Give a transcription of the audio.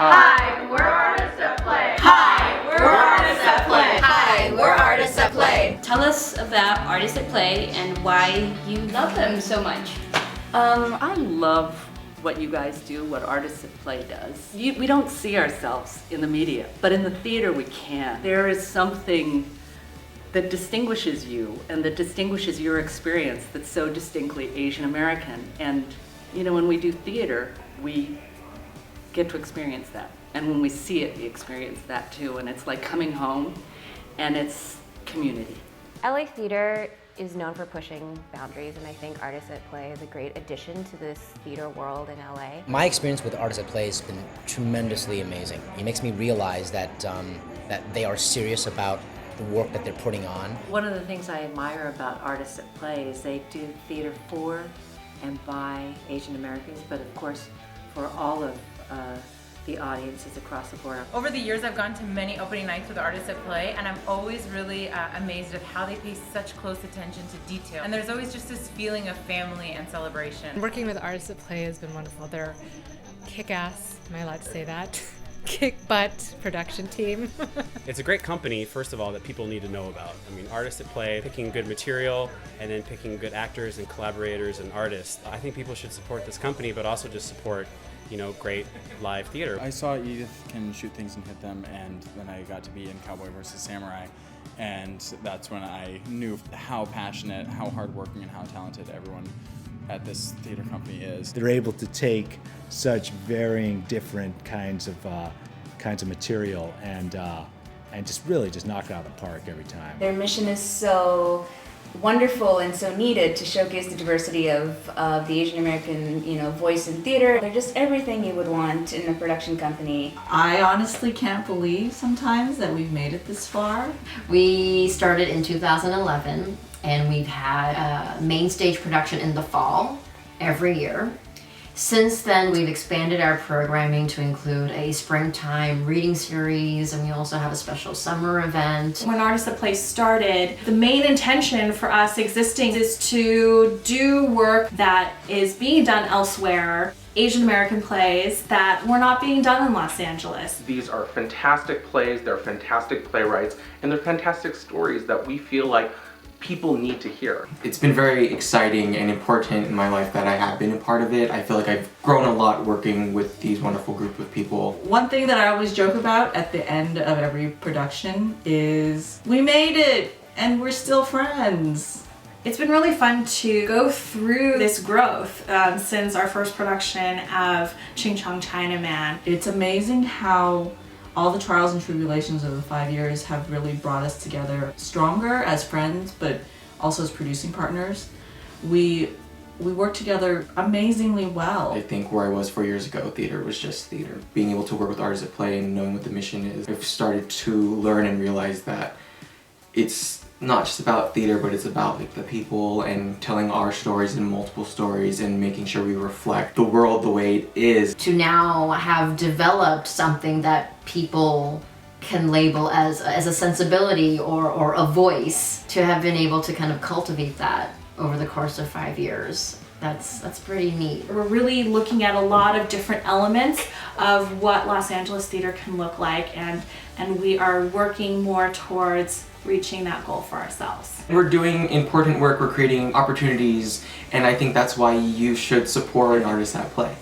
Hi, we're artists at play. Hi, we're artists at play. Hi, we're artists at play. Tell us about Artists at Play and why you love them so much. I love what you guys do, what Artists at Play does. We don't see ourselves in the media, but in the theater we can. There is something that distinguishes you and that distinguishes your experience that's so distinctly Asian American. And you know, when we do theater, we get to experience that. And when we see it, we experience that too. And it's like coming home, and it's community. LA Theater is known for pushing boundaries, and I think Artists at Play is a great addition to this theater world in LA. My experience with Artists at Play has been tremendously amazing. It makes me realize that that they are serious about the work that they're putting on. One of the things I admire about Artists at Play is they do theater for and by Asian Americans, but of course for all of the audiences across the board. Over the years, I've gone to many opening nights with Artists at Play, and I'm always really amazed at how they pay such close attention to detail. And there's always just this feeling of family and celebration. Working with Artists at Play has been wonderful. They're kick-ass, am I allowed to say that? Kick-butt production team. It's a great company, first of all, that people need to know about. I mean, Artists at Play, picking good material and then picking good actors and collaborators and artists. I think people should support this company, but also just support, you know, great live theater. I saw Edith can shoot things and hit them, and then I got to be in Cowboy vs. Samurai, and that's when I knew how passionate, how hardworking, and how talented everyone at this theater company is. They're able to take such varying different kinds of material and just really just knock it out of the park every time. Their mission is so wonderful and so needed to showcase the diversity of the Asian American, voice in theater. They're just everything you would want in a production company. I honestly can't believe sometimes that we've made it this far. We started in 2011, and we've had a main stage production in the fall every year. Since then, we've expanded our programming to include a springtime reading series, and we also have a special summer event. When Artists at Play started, the main intention for us existing is to do work that is being done elsewhere, Asian American plays that were not being done in Los Angeles. These are fantastic plays, they're fantastic playwrights, and they're fantastic stories that we feel like people need to hear. It's been very exciting and important in my life that I have been a part of it. I feel like I've grown a lot working with these wonderful group of people. One thing that I always joke about at the end of every production is, we made it and we're still friends. It's been really fun to go through this growth since our first production of Ching Chong Chinaman. It's amazing how all the trials and tribulations of the 5 years have really brought us together stronger as friends, but also as producing partners. We work together amazingly well. I think where I was 4 years ago, theater was just theater. Being able to work with Artists at Play and knowing what the mission is, I've started to learn and realize that it's not just about theater, but it's about the people and telling our stories and multiple stories and making sure we reflect the world the way it is. To now have developed something that people can label as a sensibility or a voice, to have been able to kind of cultivate that over the course of 5 years. That's pretty neat. We're really looking at a lot of different elements of what Los Angeles theater can look like, and we are working more towards reaching that goal for ourselves. We're doing important work, we're creating opportunities, and I think that's why you should support Artists at Play.